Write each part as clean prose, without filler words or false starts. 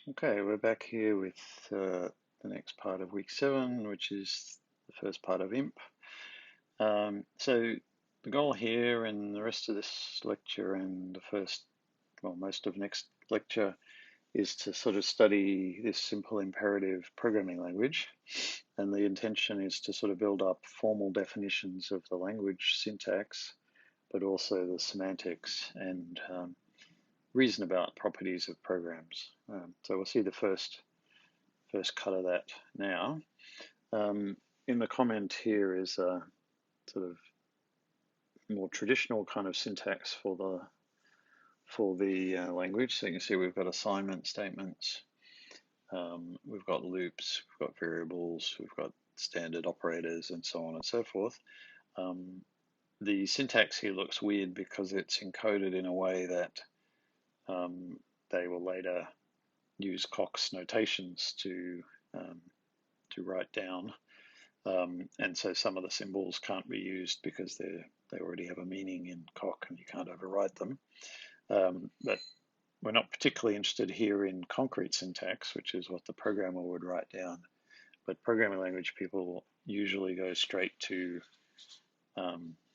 Okay, we're back here with the next part of week 7, which is the first part of IMP. So the goal here and the rest of this lecture and most of next lecture is to sort of study this simple imperative programming language. And the intention is to sort of build up formal definitions of the language syntax, but also the semantics and reason about properties of programs. So we'll see the first cut of that now. In the comment here is a sort of more traditional kind of syntax for the language. So you can see we've got assignment statements, we've got loops, we've got variables, we've got standard operators, and so on and so forth. The syntax here looks weird because it's encoded in a way that they will later use Cox notations to write down, and so some of the symbols can't be used because they already have a meaning in Coq and you can't overwrite them. But we're not particularly interested here in concrete syntax, which is what the programmer would write down. But programming language people usually go straight to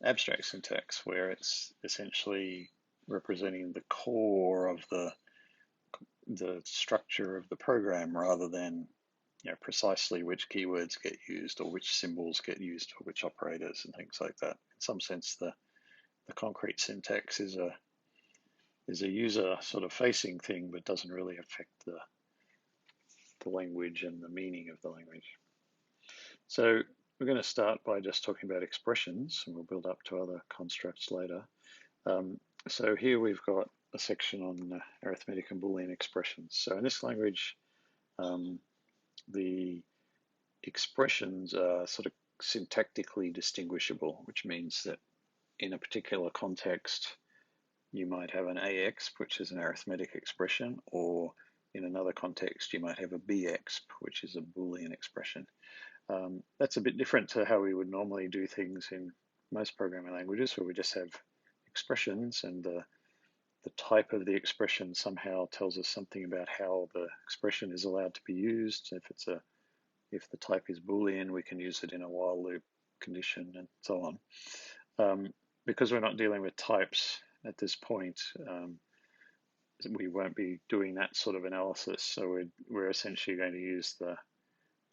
abstract syntax, where it's essentially representing the core of the structure of the program rather than precisely which keywords get used or which symbols get used for which operators and things like that. In some sense, the concrete syntax is a user sort of facing thing, but doesn't really affect the language and the meaning of the language. So we're going to start by just talking about expressions, and we'll build up to other constructs later. So here we've got a section on arithmetic and Boolean expressions. So in this language, the expressions are sort of syntactically distinguishable, which means that in a particular context, you might have an AX, which is an arithmetic expression, or in another context, you might have a BX, which is a Boolean expression. That's a bit different to how we would normally do things in most programming languages, where we just have expressions and the type of the expression somehow tells us something about how the expression is allowed to be used. If the type is Boolean, we can use it in a while loop condition and so on. Because we're not dealing with types at this point, we won't be doing that sort of analysis. So we're essentially going to use the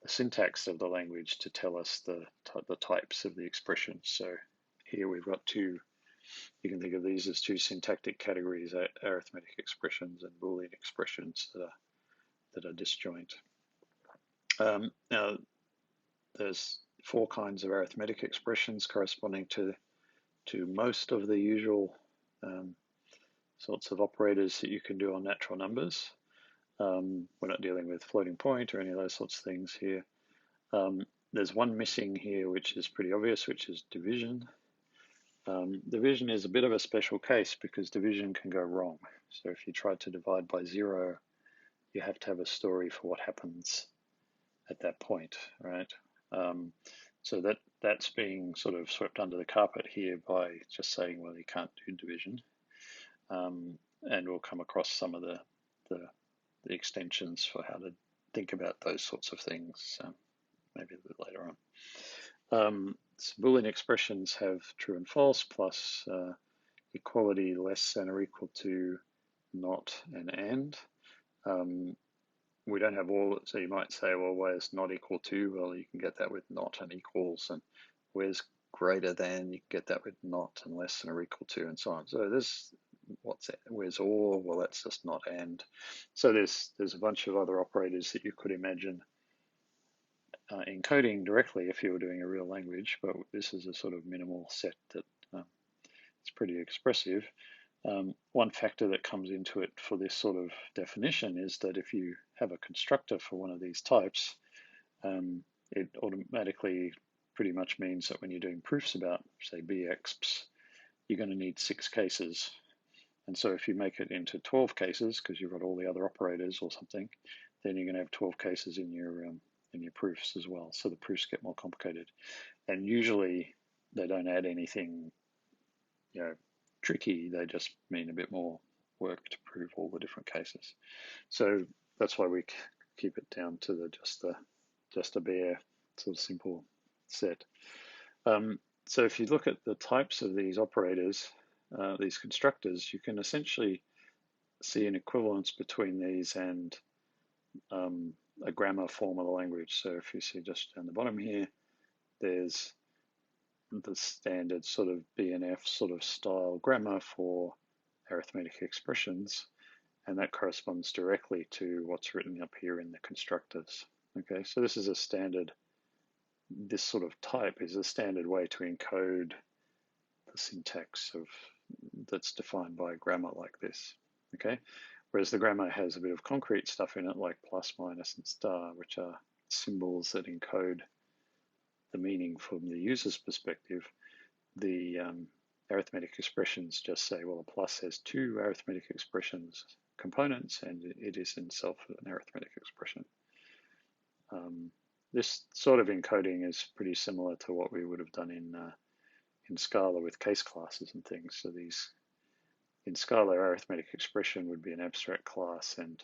syntax of the language to tell us the types of the expressions. So here we've got two. You can think of these as two syntactic categories: arithmetic expressions and Boolean expressions that are disjoint. Now, there's 4 kinds of arithmetic expressions corresponding to most of the usual sorts of operators that you can do on natural numbers. We're not dealing with floating point or any of those sorts of things here. There's one missing here, which is pretty obvious, which is division. Division is a bit of a special case because division can go wrong. So if you try to divide by 0, you have to have a story for what happens at that point, right? So that's being sort of swept under the carpet here by just saying, well, you can't do division. And we'll come across some of the extensions for how to think about those sorts of things maybe a bit later on. So Boolean expressions have true and false plus equality less than or equal to not and. We don't have all, so you might say, well, where's not equal to? Well, you can get that with not and equals, and where's greater than? You can get that with not and less than or equal to, and so on. So there's where's or? Well, that's just not and. So there's a bunch of other operators that you could imagine encoding directly if you were doing a real language, but this is a sort of minimal set that it's pretty expressive. One factor that comes into it for this sort of definition is that if you have a constructor for one of these types, it automatically pretty much means that when you're doing proofs about, say, BX, you're going to need 6 cases. And so if you make it into 12 cases, because you've got all the other operators or something, then you're going to have 12 cases in your proofs as well. So the proofs get more complicated. And usually they don't add anything, tricky. They just mean a bit more work to prove all the different cases. So that's why we keep it down to just a bare sort of simple set. So if you look at the types of these operators, these constructors, you can essentially see an equivalence between these and a grammar form of the language. So if you see just down the bottom here, there's the standard sort of BNF sort of style grammar for arithmetic expressions, and that corresponds directly to what's written up here in the constructors. Okay, so this is a standard, this sort of type is a standard way to encode the syntax of that's defined by grammar like this. Okay, whereas the grammar has a bit of concrete stuff in it like plus, minus, and star, which are symbols that encode the meaning from the user's perspective. The arithmetic expressions just say, well, a plus has two arithmetic expressions components, and it is in itself an arithmetic expression. This sort of encoding is pretty similar to what we would have done in Scala with case classes and things. So these, in Scala, arithmetic expression would be an abstract class, and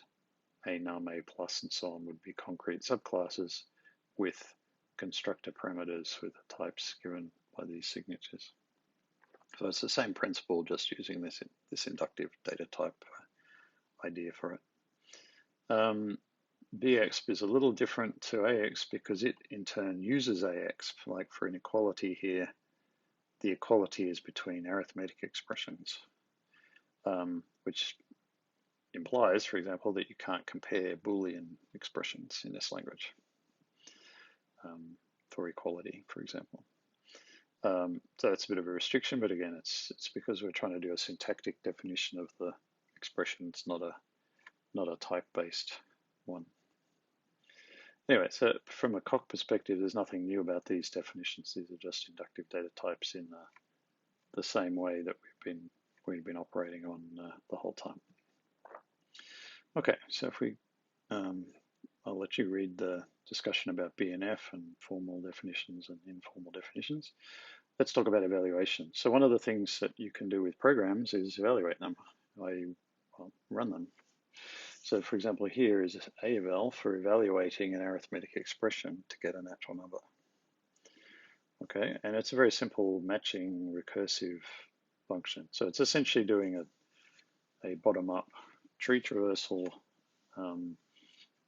a num, a plus, and so on would be concrete subclasses with constructor parameters with the types given by these signatures. So it's the same principle, just using this inductive data type idea for it. Bexp is a little different to AX because it in turn uses AX. Like for inequality here, the equality is between arithmetic expressions, which implies, for example, that you can't compare Boolean expressions in this language for equality, for example. So it's a bit of a restriction, but again, it's because we're trying to do a syntactic definition of the expression. It's not a type-based one. Anyway, so from a COC perspective, there's nothing new about these definitions. These are just inductive data types in the same way that we've been operating on the whole time. Okay, so if we, I'll let you read the discussion about BNF and formal definitions and informal definitions. Let's talk about evaluation. So one of the things that you can do with programs is evaluate them, run them. So for example, here is aeval for evaluating an arithmetic expression to get a natural number. Okay, and it's a very simple matching recursive function. So it's essentially doing a bottom-up tree traversal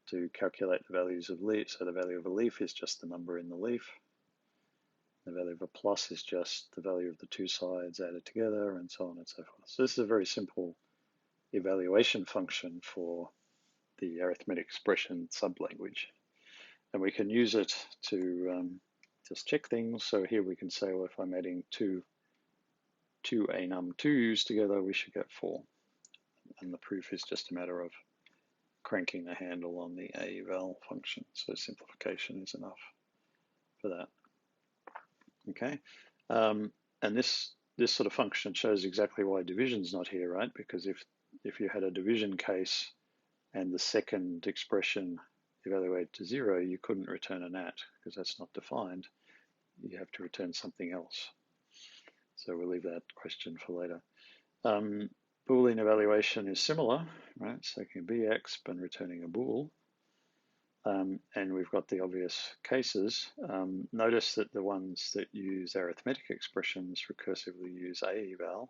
to calculate the values of leaf. So the value of a leaf is just the number in the leaf. The value of a plus is just the value of the two sides added together, and so on and so forth. So this is a very simple evaluation function for the arithmetic expression sublanguage. And we can use it to just check things. So here we can say, well, if I'm adding two anum2s together, we should get 4. And the proof is just a matter of cranking the handle on the aeval function. So simplification is enough for that. Okay, and this sort of function shows exactly why division's not here, right? Because if you had a division case and the second expression evaluated to 0, you couldn't return a nat because that's not defined. You have to return something else. So we'll leave that question for later. Boolean evaluation is similar, right? So taking a bexp and returning a bool. And we've got the obvious cases. Notice that the ones that use arithmetic expressions recursively use aeval,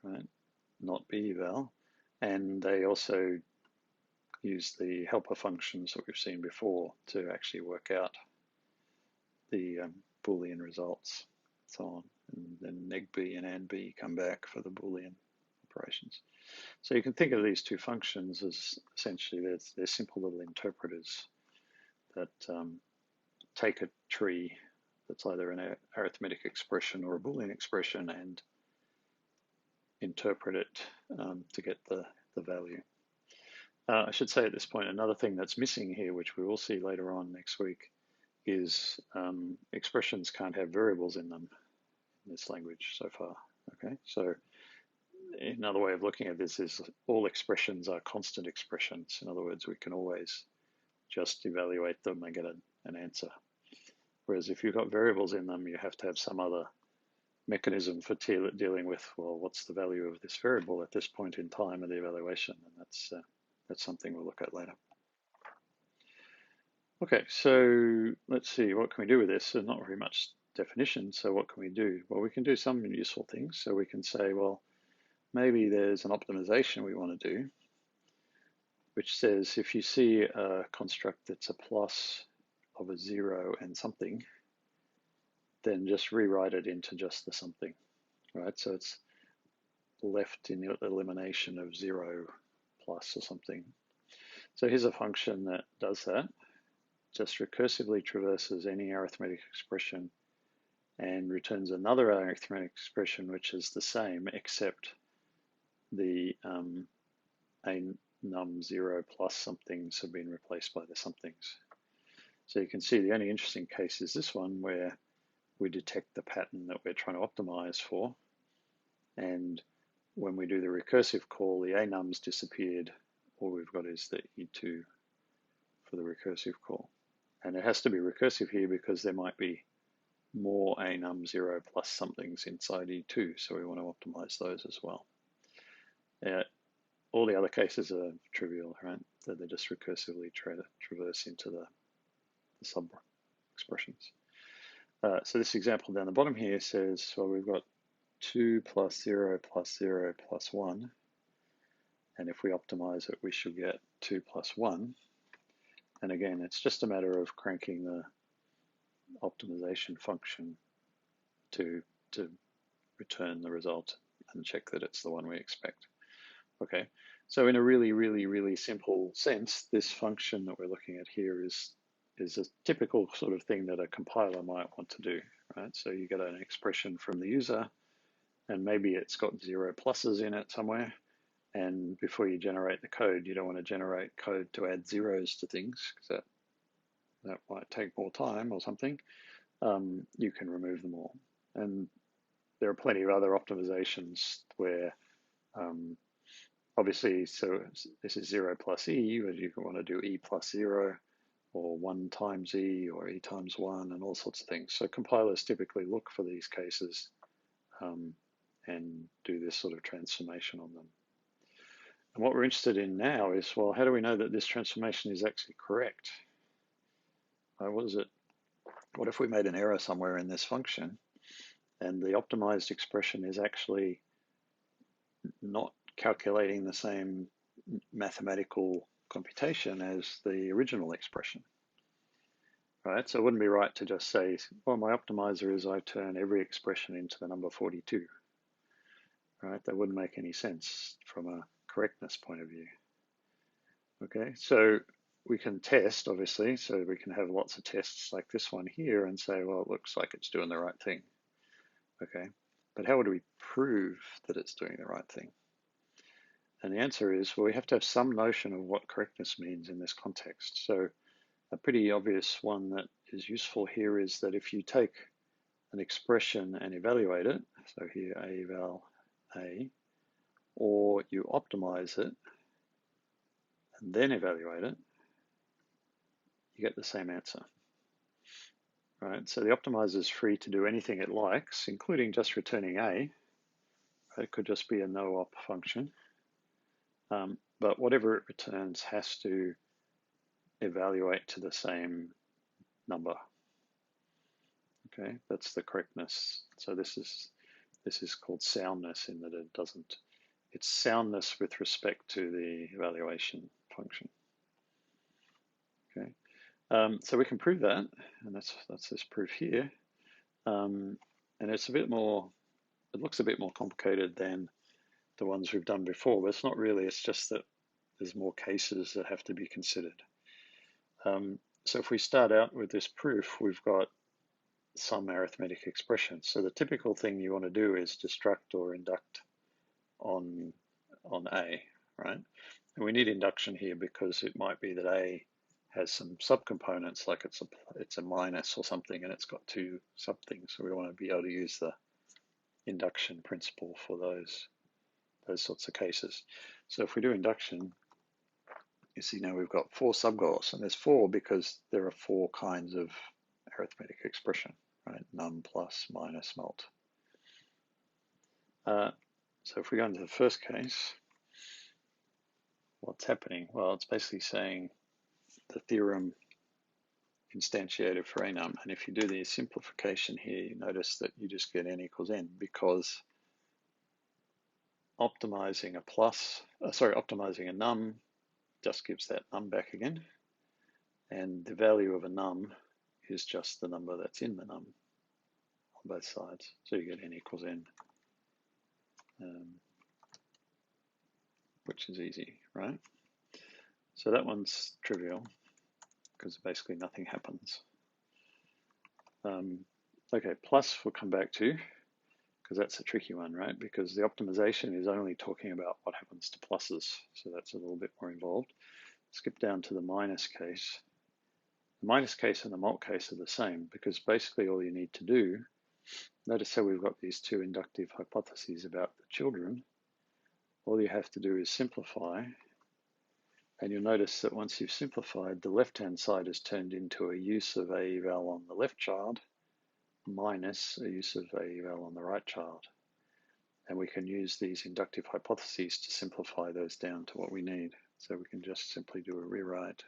right? Not beval. And they also use the helper functions that we've seen before to actually work out the Boolean results, so on. And then negb and andb come back for the Boolean operations. So you can think of these two functions as essentially they're simple little interpreters that take a tree that's either an arithmetic expression or a Boolean expression and interpret it to get the value. I should say at this point, another thing that's missing here, which we will see later on next week, is expressions can't have variables in them in this language so far. Okay, so another way of looking at this is all expressions are constant expressions. In other words, we can always just evaluate them and get an answer. Whereas if you've got variables in them, you have to have some other mechanism for dealing with, well, what's the value of this variable at this point in time of the evaluation? And That's something we'll look at later. Okay, so let's see, what can we do with this? There's not very much definition, so what can we do? Well, we can do some useful things. So we can say, well, maybe there's an optimization we want to do, which says if you see a construct that's a plus of a 0 and something, then just rewrite it into just the something, right? So it's left in the elimination of 0 plus or something. So here's a function that does that. Just recursively traverses any arithmetic expression and returns another arithmetic expression which is the same except the a num0 plus somethings have been replaced by the somethings. So you can see the only interesting case is this one where we detect the pattern that we're trying to optimize for, and when we do the recursive call, the a nums disappeared. All we've got is the e2 for the recursive call. And it has to be recursive here because there might be more a num0 plus somethings inside E2, so we want to optimize those as well. All the other cases are trivial, right? So they just recursively try to traverse into the sub expressions. So this example down the bottom here says, well, we've got 2 plus 0 plus 0 plus 1. And if we optimize it, we should get 2 plus 1. And again, it's just a matter of cranking the optimization function to return the result and check that it's the one we expect. Okay, so in a really simple sense, this function that we're looking at here is a typical sort of thing that a compiler might want to do, right? So you get an expression from the user, and maybe it's got 0 pluses in it somewhere, and before you generate the code, you don't want to generate code to add zeros to things, because that might take more time or something. You can remove them all. And there are plenty of other optimizations where obviously, so this is 0 plus e, but you can want to do e plus 0 or 1 times e or e times 1 and all sorts of things. So compilers typically look for these cases and do this sort of transformation on them. And what we're interested in now is, well, how do we know that this transformation is actually correct? What if we made an error somewhere in this function and the optimized expression is actually not calculating the same mathematical computation as the original expression, right? So it wouldn't be right to just say, well, my optimizer is I turn every expression into the number 42, right? That wouldn't make any sense from a correctness point of view. Okay, so we can test, obviously, so we can have lots of tests like this one here and say, well, it looks like it's doing the right thing. Okay, but how would we prove that it's doing the right thing? And the answer is, well, we have to have some notion of what correctness means in this context. So a pretty obvious one that is useful here is that if you take an expression and evaluate it, so here a eval a, or you optimize it and then evaluate it, you get the same answer. Right? So the optimizer is free to do anything it likes, including just returning a. It could just be a no-op function. But whatever it returns has to evaluate to the same number. Okay, that's the correctness. So this is called soundness in that it doesn't. It's soundness with respect to the evaluation function. Okay, so we can prove that, and that's this proof here. And it's a bit more. It looks a bit more complicated than the ones we've done before, but it's not really. It's just that there's more cases that have to be considered. So if we start out with this proof, we've got some arithmetic expression. So the typical thing you want to do is destruct or induct on A, right? And we need induction here because it might be that A has some subcomponents, like it's a minus or something, and it's got two somethings. So we want to be able to use the induction principle for those sorts of cases. So if we do induction, you see now we've got 4 subgoals, and there's 4 because there are 4 kinds of arithmetic expression, right? Num, plus, minus, mult. So if we go into the first case, what what's happening? Well, it's basically saying the theorem instantiated for a num, and if you do the simplification here, you notice that you just get n equals n, because optimizing a num just gives that num back again, and the value of a num is just the number that's in the num on both sides. So you get n equals n, which is easy, right? So that one's trivial because basically nothing happens. Okay, plus we'll come back to, because that's a tricky one, right? Because the optimization is only talking about what happens to pluses, so that's a little bit more involved. Skip down to the minus case. The minus case and the mult case are the same, because basically all you need to do, notice how we've got these two inductive hypotheses about the children. All you have to do is simplify, and you'll notice that once you've simplified, the left-hand side is turned into a use of a eval on the left child minus a use of a eval on the right child. And we can use these inductive hypotheses to simplify those down to what we need. So we can just simply do a rewrite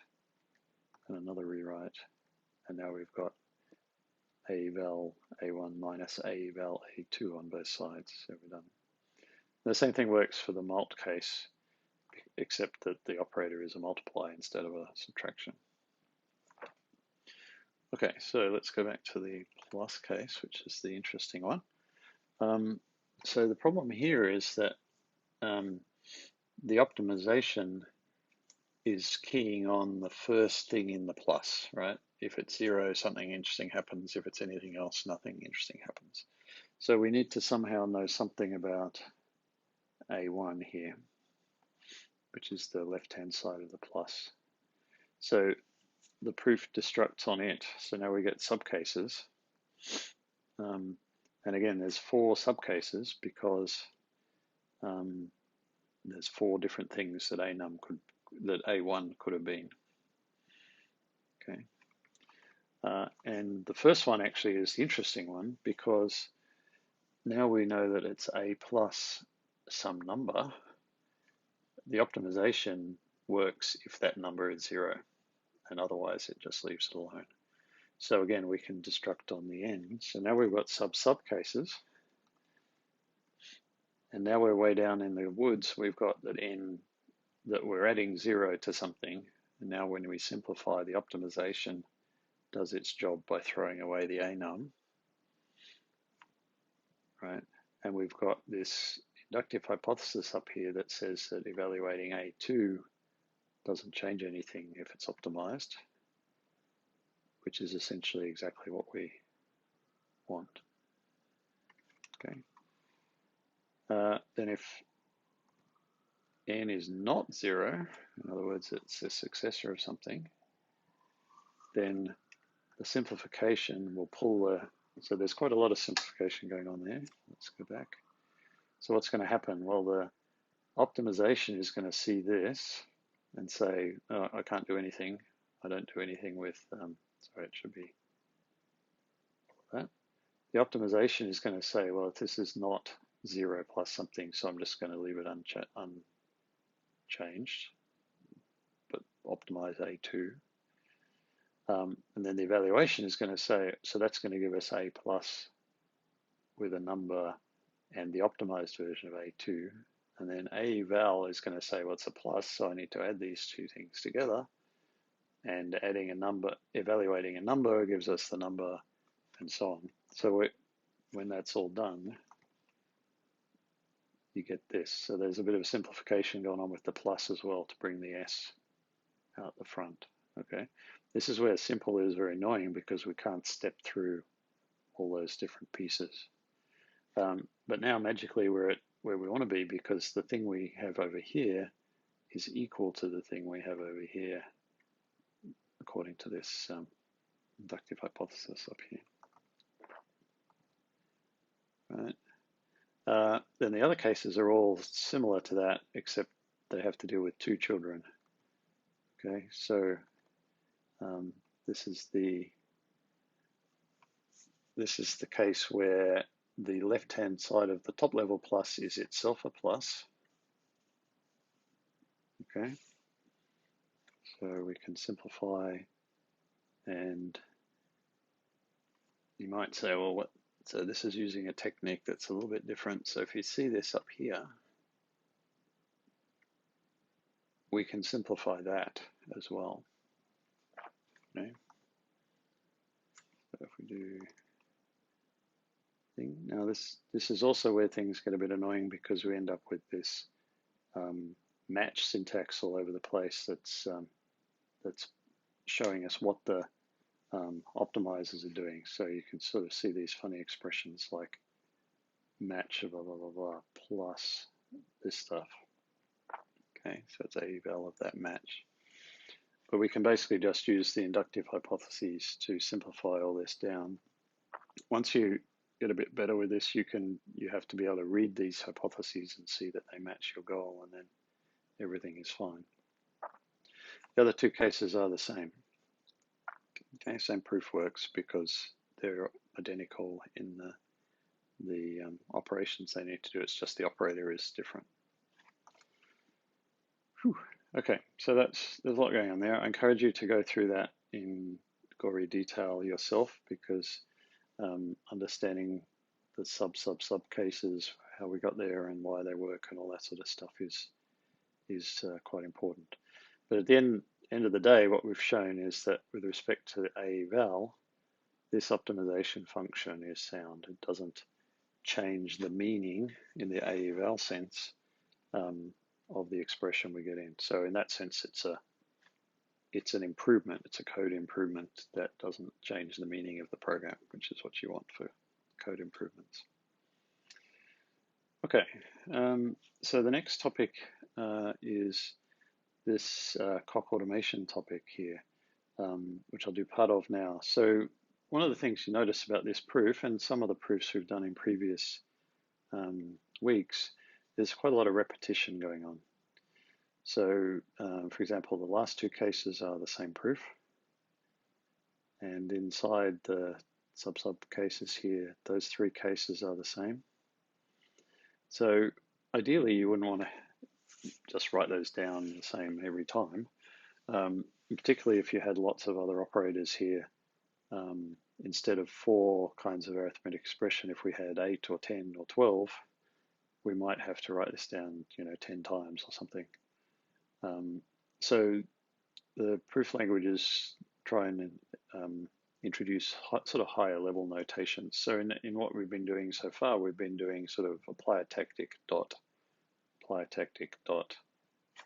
and another rewrite. And now we've got a eval A1 minus a eval A2 on both sides. So we're done. The same thing works for the mult case, except that the operator is a multiply instead of a subtraction. Okay, so let's go back to the plus case, which is the interesting one. So the problem here is that the optimization is keying on the first thing in the plus, right? If it's 0, something interesting happens. If it's anything else, nothing interesting happens. So we need to somehow know something about A1 here, which is the left-hand side of the plus. So the proof destructs on it. So now we get subcases. And again, there's 4 subcases because there's 4 different things that A1 could have been. Okay. And the first one actually is the interesting one, because now we know that it's A plus some number. The optimization works if that number is 0, and otherwise it just leaves it alone. So again, we can destruct on the n. So now we've got subcases. And now we're way down in the woods. We've got that n, that we're adding 0 to something. And now when we simplify, the optimization does its job by throwing away the a-num, right? And we've got this inductive hypothesis up here that says that evaluating A2 doesn't change anything if it's optimized, which is essentially exactly what we want. Okay. Then if n is not 0, in other words, it's a successor of something, then the simplification will pull the, so there's quite a lot of simplification going on there. Let's go back. So what's going to happen? Well, the optimization is going to see this and say, oh, I can't do anything. I don't do anything with, sorry, it should be that. The optimization is going to say, well, if this is not 0 plus something, so I'm just going to leave it unchanged, but optimize A2. And then the evaluation is going to say, so that's going to give us A plus with a number and the optimized version of A2. And then A eval is going to say, well, it's a plus, so I need to add these two things together. And adding a number, evaluating a number gives us the number, and so on. So when that's all done, you get this. So there's a bit of a simplification going on with the plus as well to bring the S out the front. Okay, this is where simple is very annoying because we can't step through all those different pieces. But now magically we're at where we want to be, because the thing we have over here is equal to the thing we have over here, according to this inductive hypothesis up here. Right. Then the other cases are all similar to that, except they have to deal with 2 children. Okay, so this is the case where the left-hand side of the top level plus is itself a plus. Okay, So we can simplify, and you might say, well, what? So this is using a technique that's a little bit different. So if you see this up here, we can simplify that as well. Okay. So if we do thing, now this is also where things get a bit annoying because we end up with this match syntax all over the place that's showing us what the optimizers are doing. So you can sort of see these funny expressions like match blah blah blah blah plus this stuff. Okay, so it's a eval of that match. But we can basically just use the inductive hypotheses to simplify all this down. Once you get a bit better with this, you have to be able to read these hypotheses and see that they match your goal, and then everything is fine. The other two cases are the same. Okay, same proof works because they're identical in the operations they need to do. It's just the operator is different. Whew. Okay, so there's a lot going on there. I encourage you to go through that in gory detail yourself, because understanding the sub cases, how we got there and why they work and all that sort of stuff is quite important. But at the end of the day, what we've shown is that with respect to a-eval, this optimization function is sound. It doesn't change the meaning in the a-eval sense of the expression we get in. So in that sense, it's an improvement. It's a code improvement that doesn't change the meaning of the program, which is what you want for code improvements. Okay, so the next topic is this COP automation topic here, which I'll do part of now. So one of the things you notice about this proof, and some of the proofs we've done in previous weeks, there's quite a lot of repetition going on. So, for example, the last two cases are the same proof, and inside the sub cases here, those three cases are the same. So ideally, you wouldn't want to just write those down the same every time, particularly if you had lots of other operators here. Instead of 4 kinds of arithmetic expression, if we had 8 or 10 or 12, we might have to write this down, 10 times or something. So the proof languages try and introduce sort of higher level notations. So in what we've been doing so far, we've been doing sort of apply a tactic dot,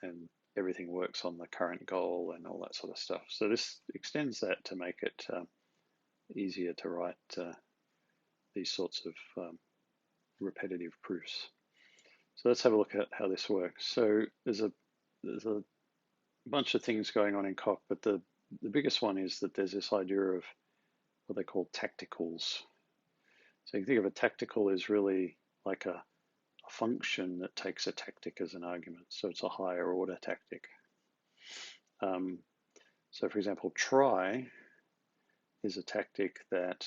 and everything works on the current goal and all that sort of stuff. So this extends that to make it easier to write these sorts of repetitive proofs. So let's have a look at how this works. So there's a bunch of things going on in COP, but the biggest one is that there's this idea of what they call tacticals. So you can think of a tactical as really like a function that takes a tactic as an argument. So it's a higher order tactic. So for example, try is a tactic that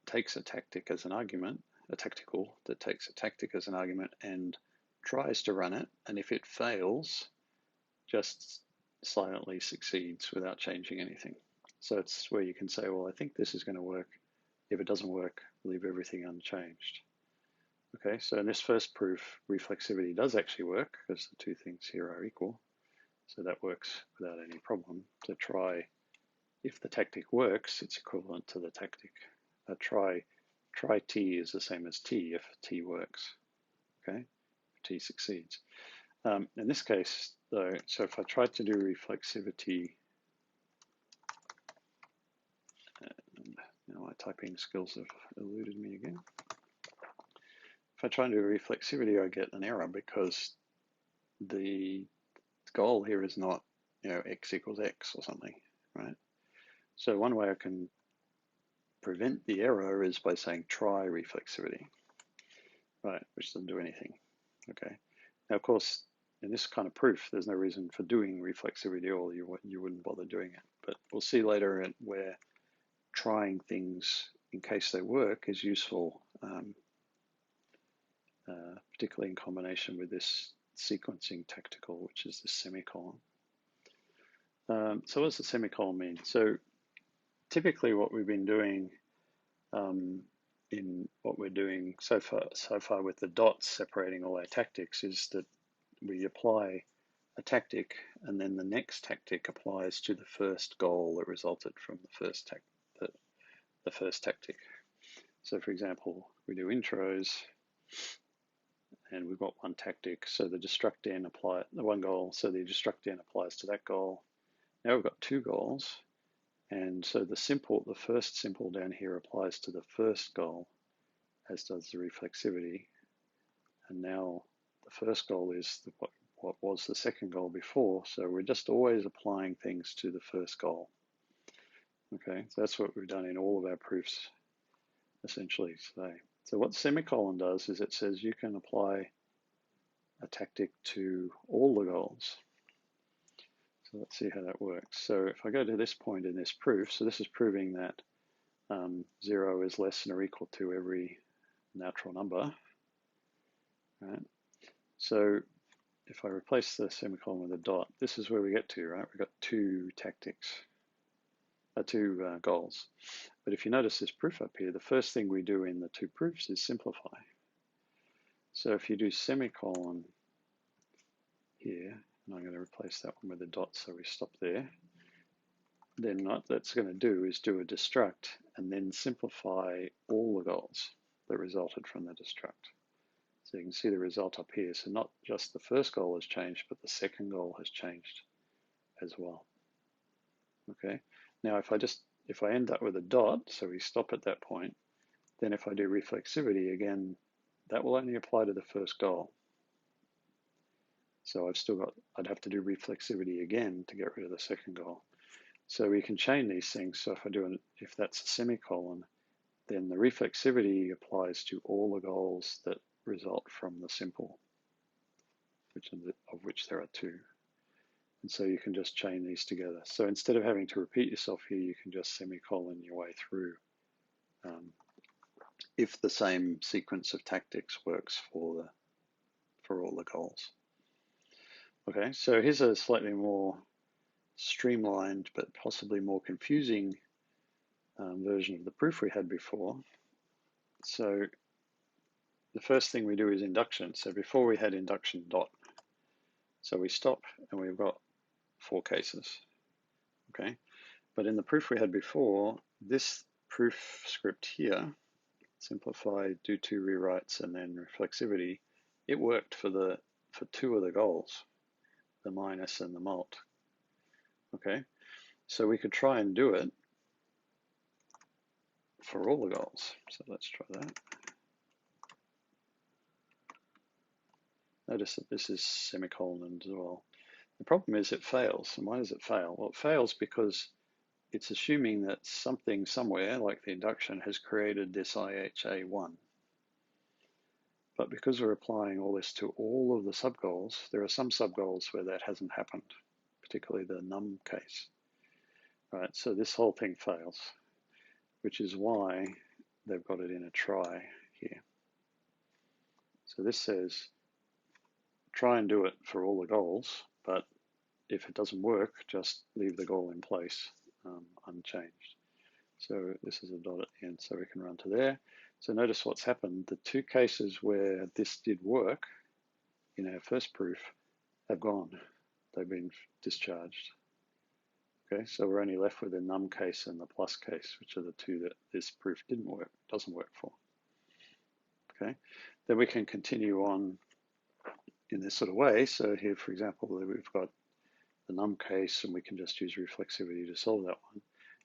takes a tactic as an argument, a tactical that takes a tactic as an argument and tries to run it, and if it fails, just silently succeeds without changing anything. So it's where you can say, well, I think this is going to work. If it doesn't work, leave everything unchanged. Okay, so in this first proof, reflexivity does actually work because the two things here are equal. So that works without any problem. To try, if the tactic works, it's equivalent to the tactic. Try T is the same as T if T works. Okay, if T succeeds. In this case, though, so if I tried to do reflexivity, now my typing skills have eluded me again. If I try and do reflexivity, I get an error because the goal here is not, x equals x or something, right? So one way I can prevent the error is by saying try reflexivity, right, which doesn't do anything. Okay. Now, of course, in this kind of proof, there's no reason for doing reflexivity at all. You wouldn't bother doing it. But we'll see later where trying things in case they work is useful, particularly in combination with this sequencing tactical, which is the semicolon. So what does the semicolon mean? So typically what we've been doing in what we're doing so far with the dots separating all our tactics is that we apply a tactic and then the next tactic applies to the first goal that resulted from the first tactic. So for example, we do intros and we've got one tactic, so the destruct n apply the one goal, so the destruct n applies to that goal. Now we've got two goals, and so the first simple down here applies to the first goal, as does the reflexivity. And now the first goal is what was the second goal before, so we're just always applying things to the first goal. Okay, so that's what we've done in all of our proofs essentially today. So what semicolon does is it says you can apply a tactic to all the goals. So let's see how that works. So if I go to this point in this proof, so this is proving that 0 is less than or equal to every natural number, right? So if I replace the semicolon with a dot, this is where we get to, right? We've got two tactics, two goals. But if you notice this proof up here, the first thing we do in the two proofs is simplify. So if you do semicolon here, and I'm going to replace that one with a dot so we stop there, then what that's going to do is do a destruct and then simplify all the goals that resulted from the destruct. So you can see the result up here. So not just the first goal has changed, but the second goal has changed as well. Okay. Now if I end up with a dot, so we stop at that point, then if I do reflexivity again, that will only apply to the first goal. So I'd have to do reflexivity again to get rid of the second goal. So we can chain these things. So if that's a semicolon, then the reflexivity applies to all the goals that result from the simple, of which there are two. And so you can just chain these together. So instead of having to repeat yourself here, you can just semicolon your way through if the same sequence of tactics works for all the goals. Okay, so here's a slightly more streamlined but possibly more confusing version of the proof we had before. So the first thing we do is induction. So before we had induction dot. So we stop and we've got 4 cases. Okay, but in the proof we had before, this proof script here, simplify, do 2 rewrites, and then reflexivity, it worked for 2 of the goals, the minus and the mult. Okay, so we could try and do it for all the goals. So let's try that. Notice that this is semicolon as well. The problem is it fails. And why does it fail? Well, it fails because it's assuming that something somewhere, like the induction, has created this IHA1. But because we're applying all this to all of the subgoals, there are some subgoals where that hasn't happened, particularly the num case. Right, so this whole thing fails, which is why they've got it in a try here. So this says, try and do it for all the goals, but if it doesn't work, just leave the goal in place unchanged. So this is a dot at the end, so we can run to there. So notice what's happened. The 2 cases where this did work in our first proof have gone. They've been discharged. Okay, so we're only left with the num case and the plus case, which are the 2 that this proof doesn't work for. Okay, then we can continue on in this sort of way. So here, for example, we've got the num case, and we can just use reflexivity to solve that one.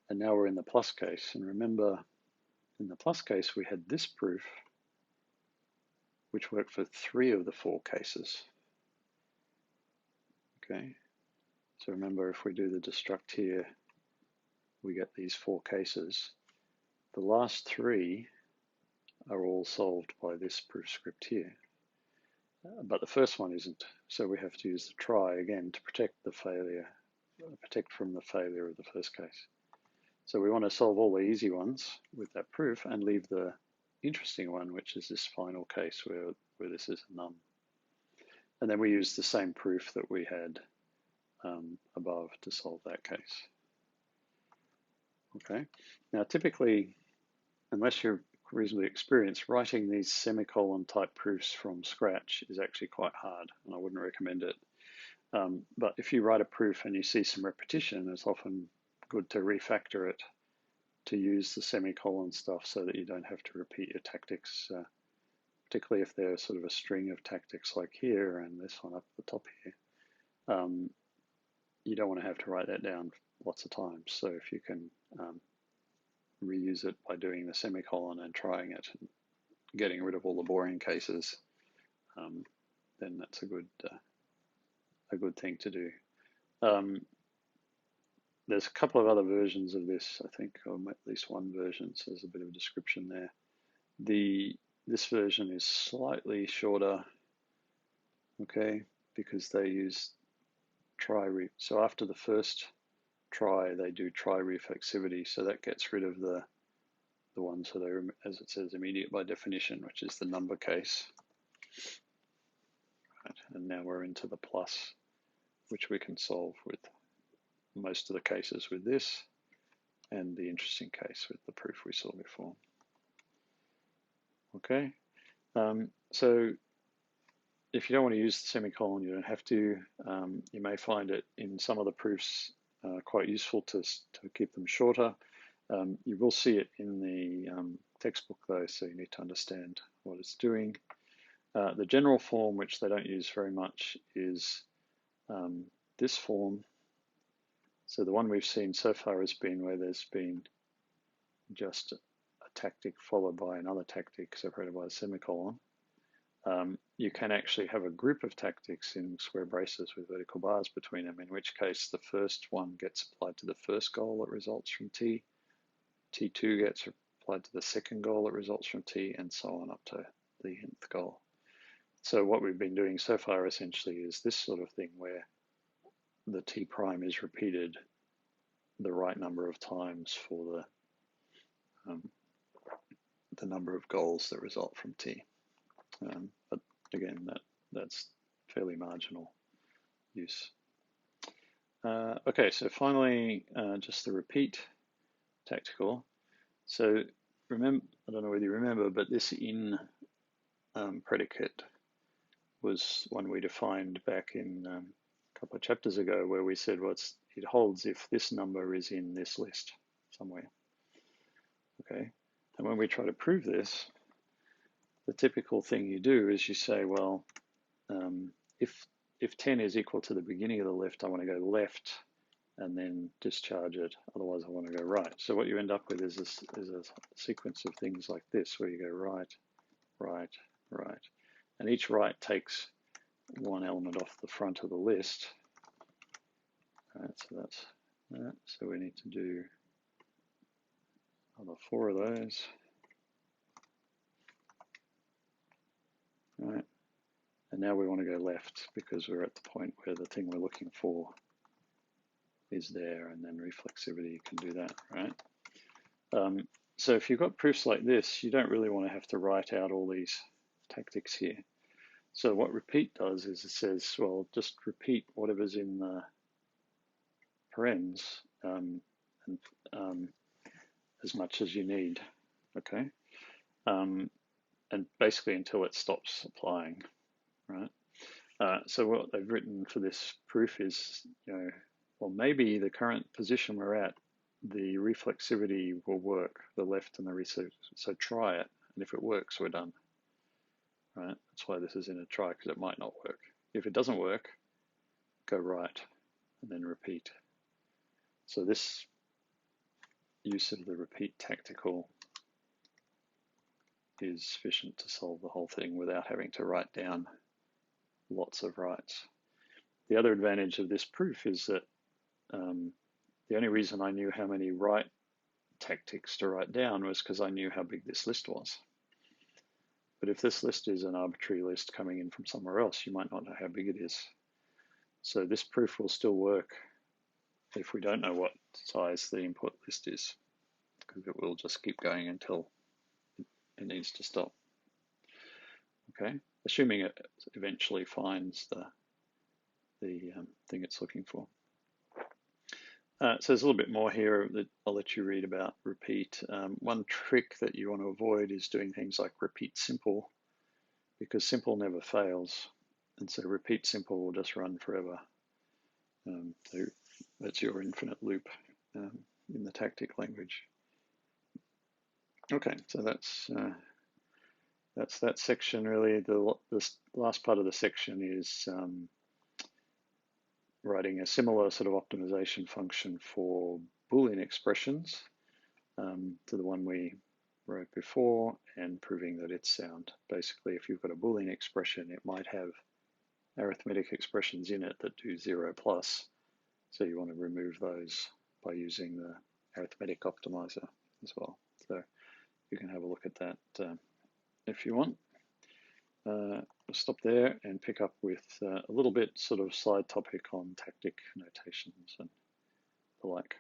And now we're in the plus case. And remember, in the plus case, we had this proof, which worked for 3 of the 4 cases. Okay, so remember, if we do the destruct here, we get these 4 cases. The last 3 are all solved by this proof script here. But the first one isn't, so we have to use the try again to protect from the failure of the first case. So we want to solve all the easy ones with that proof and leave the interesting one, which is this final case where this is a num. And then we use the same proof that we had above to solve that case. Okay. Now, typically, unless you're reasonably experienced, writing these semicolon type proofs from scratch is actually quite hard, and I wouldn't recommend it. But if you write a proof and you see some repetition, it's often good to refactor it to use the semicolon stuff so that you don't have to repeat your tactics, particularly if they're sort of a string of tactics like here and this one up at the top here. You don't want to have to write that down lots of times. So if you can reuse it by doing the semicolon and trying it and getting rid of all the boring cases, then that's a good thing to do. There's a couple of other versions of this, I think, or at least one version, so there's a bit of a description there. This version is slightly shorter, okay, because they use so after the first try, they do try reflexivity, so that gets rid of the ones that are, as it says, immediate by definition, which is the number case. Right, and now we're into the plus, which we can solve with most of the cases with this, and the interesting case with the proof we saw before. Okay, so if you don't want to use the semicolon, you don't have to. You may find it in some of the proofs quite useful to keep them shorter. You will see it in the textbook though, so you need to understand what it's doing. The general form, which they don't use very much, is this form. So the one we've seen so far has been where there's been just a tactic followed by another tactic separated by a semicolon. You can actually have a group of tactics in square braces with vertical bars between them, in which case the first one gets applied to the first goal that results from T, T2 gets applied to the second goal that results from T, and so on up to the nth goal. So what we've been doing so far essentially is this sort of thing where the T prime is repeated the right number of times for the number of goals that result from T. But again, that's fairly marginal use. Okay, so finally, just the repeat tactical. So remember, I don't know whether you remember, but this in predicate was one we defined back in a couple of chapters ago, where we said, well, it holds if this number is in this list somewhere. Okay, and when we try to prove this, the typical thing you do is you say, well, if 10 is equal to the beginning of the lift, I want to go left and then discharge it. Otherwise, I want to go right. So what you end up with is a sequence of things like this, where you go right, right, right. And each right takes one element off the front of the list. All right, so that's that. So we need to do another 4 of those. All right. And now we want to go left because we're at the point where the thing we're looking for is there, and then reflexivity can do that, right? So if you've got proofs like this, you don't really want to have to write out all these tactics here. So what repeat does is it says, well, just repeat whatever's in the parens as much as you need, okay? And basically until it stops applying, right? So what they've written for this proof is, well, maybe the current position we're at, the reflexivity will work, the left and the right. So try it, and if it works, we're done. Right? That's why this is in a try, because it might not work. If it doesn't work, go right, and then repeat. So this use of the repeat tactical is sufficient to solve the whole thing without having to write down lots of rights. The other advantage of this proof is that the only reason I knew how many right tactics to write down was because I knew how big this list was. But if this list is an arbitrary list coming in from somewhere else, you might not know how big it is. So this proof will still work if we don't know what size the input list is, because it will just keep going until it needs to stop. Okay. assuming it eventually finds the thing it's looking for. So there's a little bit more here that I'll let you read about repeat. One trick that you want to avoid is doing things like repeat simple, because simple never fails. And so repeat simple will just run forever. So that's your infinite loop in the tactic language. Okay, so that's that section really. The last part of the section is writing a similar sort of optimization function for Boolean expressions to the one we wrote before, and proving that it's sound. Basically, if you've got a Boolean expression, it might have arithmetic expressions in it that do 0 plus. So you want to remove those by using the arithmetic optimizer as well. So you can have a look at that if you want. We'll stop there and pick up with a little bit sort of side topic on tactic notations and the like.